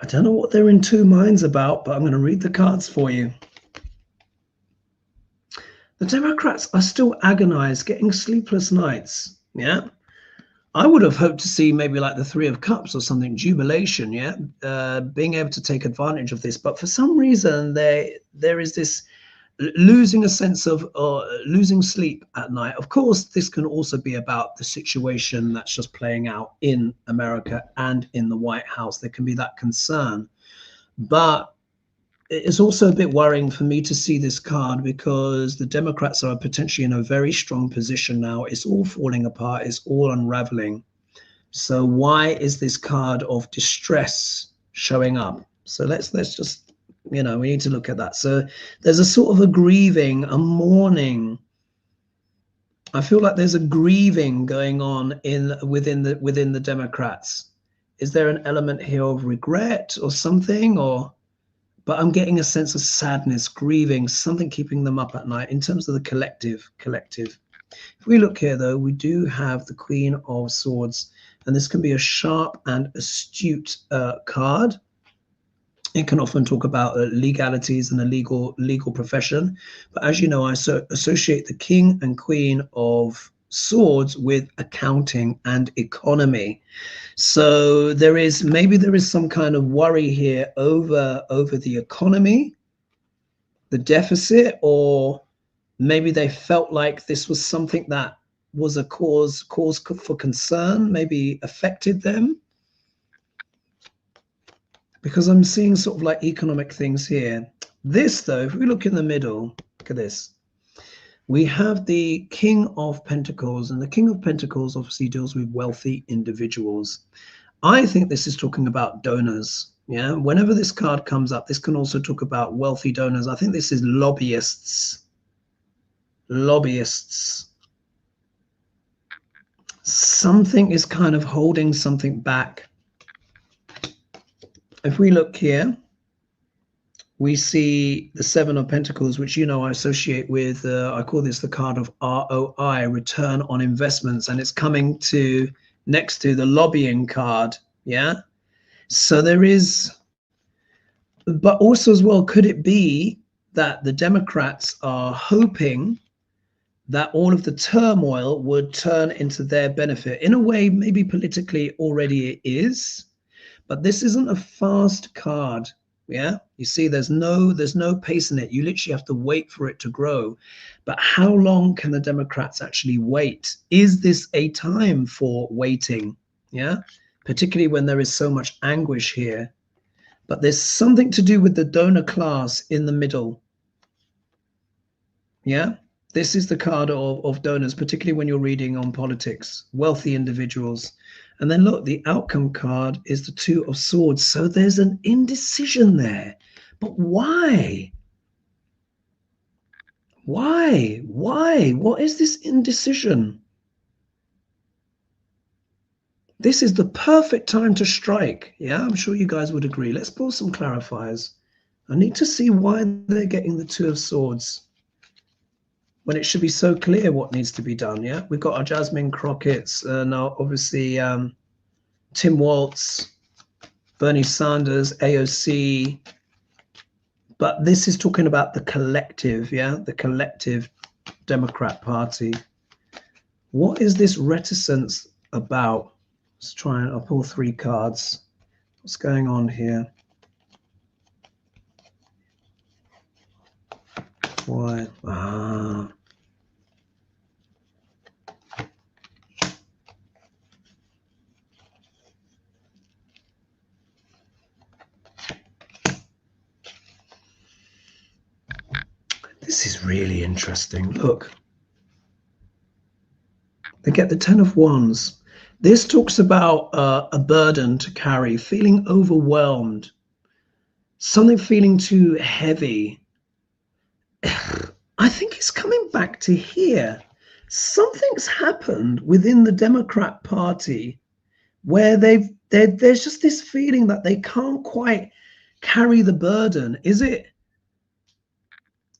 don't know what they're in 2 minds about, but I'm going to read the cards for you. Democrats are still agonized, getting sleepless nights. Yeah. I would have hoped to see maybe like the Three of Cups or something, jubilation, yeah, being able to take advantage of this. But for some reason, there is this losing a sense of losing sleep at night. Of course, this can also be about the situation that's just playing out in America and in the White House. There can be that concern. But it's also a bit worrying for me to see this card because the Democrats are potentially in a very strong position now. It's all falling apart. It's all unraveling. So why is this card of distress showing up? So let's just, we need to look at that. So there's a sort of a grieving, a mourning. I feel like there's a grieving going on within the Democrats. Is there an element here of regret or something, but I'm getting a sense of sadness, grieving, something keeping them up at night in terms of the collective. If we look here, though, we do have the Queen of Swords, and this can be a sharp and astute card. It can often talk about legalities and a legal profession. But as you know, I associate the King and Queen of Swords with accounting and economy. So maybe there is some kind of worry here over the economy, the deficit, or maybe they felt like this was something that was a cause for concern, maybe affected them. Because I'm seeing sort of like economic things here. This, though, if we look in the middle, look at this. We have the King of Pentacles, and the King of Pentacles obviously deals with wealthy individuals. I think this is talking about donors. Yeah, whenever this card comes up, this can also talk about wealthy donors. I think this is lobbyists. Something is kind of holding something back. If we look here, we see the Seven of Pentacles, which I associate with, I call this the card of ROI, return on investments, and it's coming to next to the lobbying card. Yeah, so there is, but also as well, could it be that the Democrats are hoping that all of the turmoil would turn into their benefit? In a way, maybe politically already it is, but this isn't a fast card. Yeah, you see, there's no pace in it. You literally have to wait for it to grow. But how long can the Democrats actually wait? Is this a time for waiting? Yeah, particularly when there is so much anguish here. But there's something to do with the donor class in the middle. Yeah, this is the card of donors, particularly when you're reading on politics, wealthy individuals. And then look, the outcome card is the Two of Swords. So there's an indecision there. But why? Why? What is this indecision? This is the perfect time to strike. Yeah, I'm sure you guys would agree. Let's pull some clarifiers. I need to see why they're getting the Two of Swords when it should be so clear what needs to be done. Yeah, we've got our Jasmine Crockett's, now obviously Tim Walz, Bernie Sanders, AOC. But this is talking about the collective, yeah, the collective Democrat Party. What is this reticence about? Let's try and I'll pull 3 cards. What's going on here? Why? This is really interesting. Look, they get the 10 of Wands. This talks about a burden to carry, feeling overwhelmed, something feeling too heavy. I think it's coming back to here. Something's happened within the Democrat Party where there's just this feeling that they can't quite carry the burden. Is it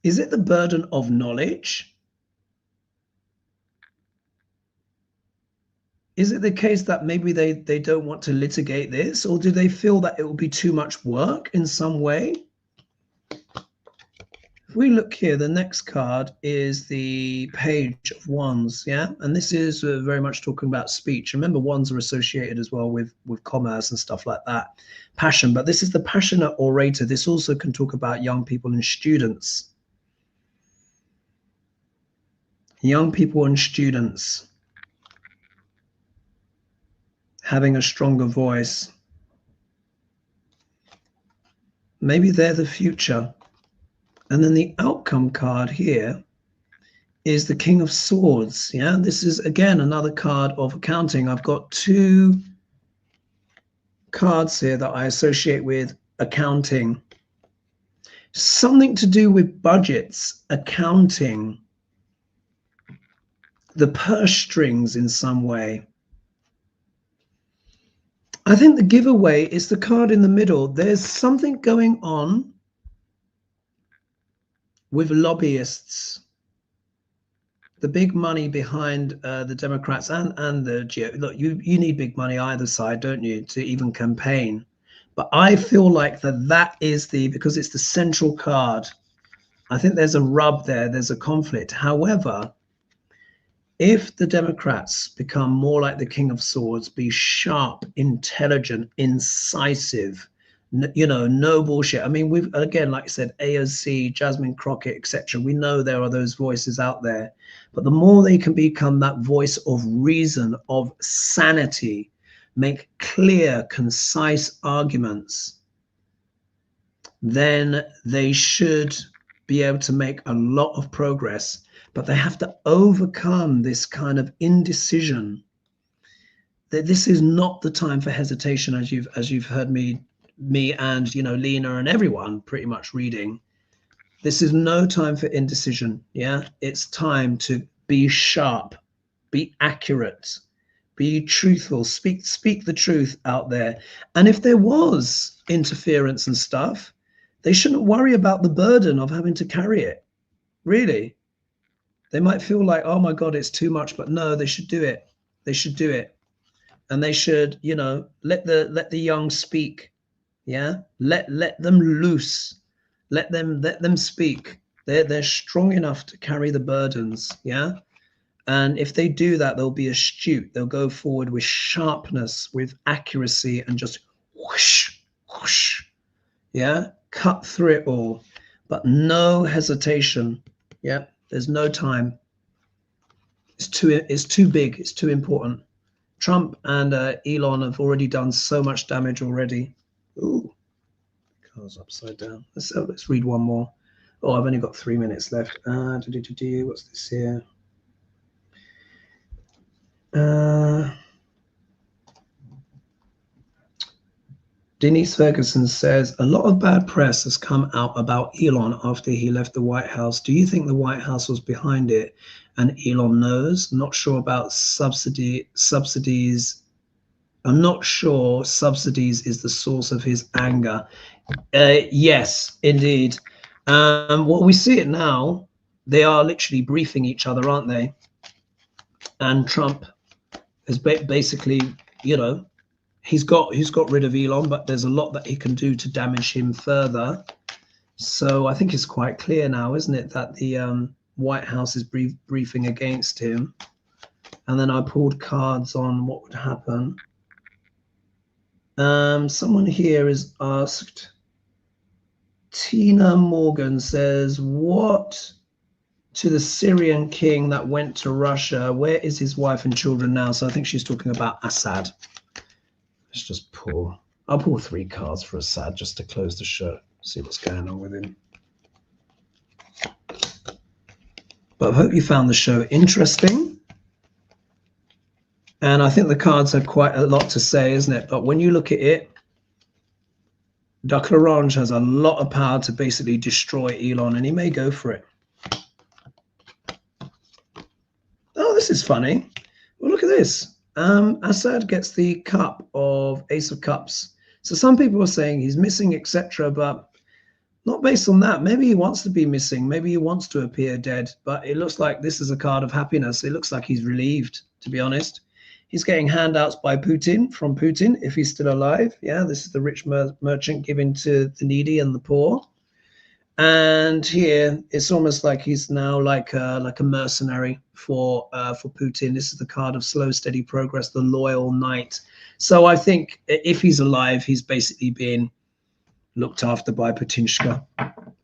the burden of knowledge? Is it the case that maybe they don't want to litigate this, or do they feel that it will be too much work in some way? If we look here, the next card is the Page of Wands, yeah? And this is very much talking about speech. Remember, wands are associated as well with commerce and stuff like that, passion. But this is the passionate orator. This also can talk about young people and students. Young people and students having a stronger voice. Maybe they're the future. And then the outcome card here is the King of Swords. Yeah, this is again another card of accounting. I've got two cards here that I associate with accounting. Something to do with budgets, accounting, the purse strings in some way. I think the giveaway is the card in the middle. There's something going on with lobbyists, the big money behind the Democrats and the GOP. Look, you need big money either side, don't you, to even campaign? But I feel like that is because it's the central card. I think there's a rub there. There's a conflict. However, if the Democrats become more like the King of Swords, be sharp, intelligent, incisive, no bullshit. I mean, we've, again, like I said, AOC, Jasmine Crockett, etc. We know there are those voices out there, but the more they can become that voice of reason, of sanity, make clear, concise arguments, then they should be able to make a lot of progress. But they have to overcome this kind of indecision. That this is not the time for hesitation, as you've heard me and Lena and everyone pretty much reading. This is no time for indecision. Yeah, it's time to be sharp, be accurate, be truthful, speak the truth out there. And if there was interference and stuff, they shouldn't worry about the burden of having to carry it. Really, they might feel like, oh my God, it's too much, but no, they should do it. They should do it, and they should, let the young speak. Yeah, let them loose, let them speak. They're strong enough to carry the burdens. Yeah, and if they do that, they'll be astute. They'll go forward with sharpness, with accuracy, and just whoosh, whoosh. Yeah, cut through it all, but no hesitation. Yeah, there's no time. It's too big. It's too important. Trump and Elon have already done so much damage already. Ooh, car's upside down. Let's read one more. Oh, I've only got 3 minutes left. What's this here? Denise Ferguson says, a lot of bad press has come out about Elon after he left the White House. Do you think the White House was behind it and Elon knows? Not sure about subsidies. I'm not sure subsidies is the source of his anger. Yes, indeed. Well, we see it now. They are literally briefing each other, aren't they? And Trump is basically, he's got rid of Elon, but there's a lot that he can do to damage him further. So I think it's quite clear now, isn't it, that the White House is briefing against him. And then I pulled cards on what would happen. Someone here is asked, Tina Morgan says, what to the Syrian king that went to Russia? Where is his wife and children now? So I think she's talking about Assad. Let's just pull. I'll pull 3 cards for Assad just to close the show. See what's going on with him. But I hope you found the show interesting. And I think the cards had quite a lot to say, isn't it? But when you look at it, Duck L'Orange has a lot of power to basically destroy Elon, and he may go for it. Oh, this is funny. Well, look at this. Assad gets the cup of Ace of Cups. So some people are saying he's missing, etc., but not based on that. Maybe he wants to be missing. Maybe he wants to appear dead. But it looks like this is a card of happiness. It looks like he's relieved, to be honest. He's getting handouts from Putin, if he's still alive. Yeah, this is the rich merchant giving to the needy and the poor. And here it's almost like he's now like a mercenary for Putin. This is the card of slow, steady progress, the loyal knight. So I think if he's alive, he's basically being looked after by Putinshka,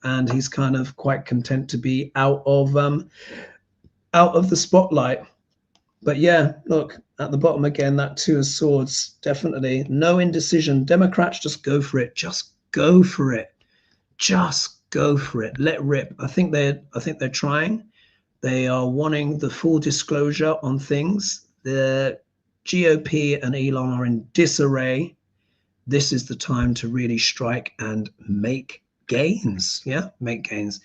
and he's kind of quite content to be out of the spotlight. But yeah, look at the bottom again, that Two of Swords, definitely no indecision. Democrats, just go for it. Just go for it. Just go for it. Let rip. I think they're trying. They are wanting the full disclosure on things. The GOP and Elon are in disarray. This is the time to really strike and make gains. Yeah, make gains.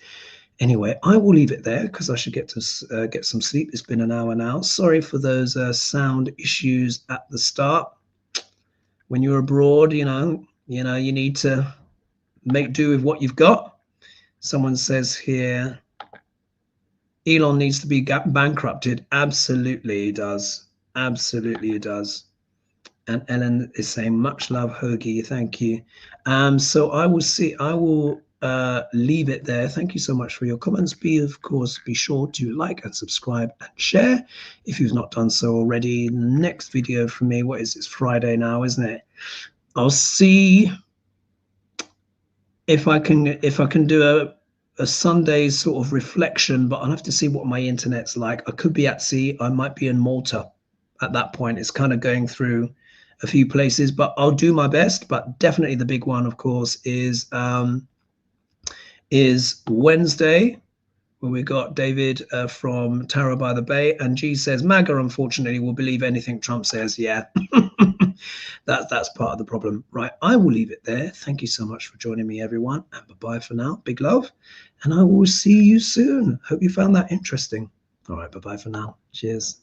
Anyway, I will leave it there because I should get to get some sleep. It's been an hour now. Sorry for those sound issues at the start. When you're abroad, you need to make do with what you've got. Someone says here, Elon needs to be bankrupted. Absolutely, he does. Absolutely, he does. And Ellen is saying, much love, Hoagie. Thank you. So I will leave it there. Thank you so much for your comments. Of course, be sure to like and subscribe and share if you've not done so already. Next video from me, what is it? It's Friday now, isn't it? I'll see if I can do a Sunday sort of reflection, but I'll have to see what my internet's like. I could be at sea. I might be in Malta at that point. It's kind of going through a few places, but I'll do my best. But definitely the big one, of course, is Wednesday, where we got David from Tarot by the Bay, and G says MAGA unfortunately will believe anything Trump says. Yeah, that's part of the problem. Right, I will leave it there. Thank you so much for joining me, everyone, and bye-bye for now. Big love, and I will see you soon. Hope you found that interesting. All right, bye-bye for now. Cheers.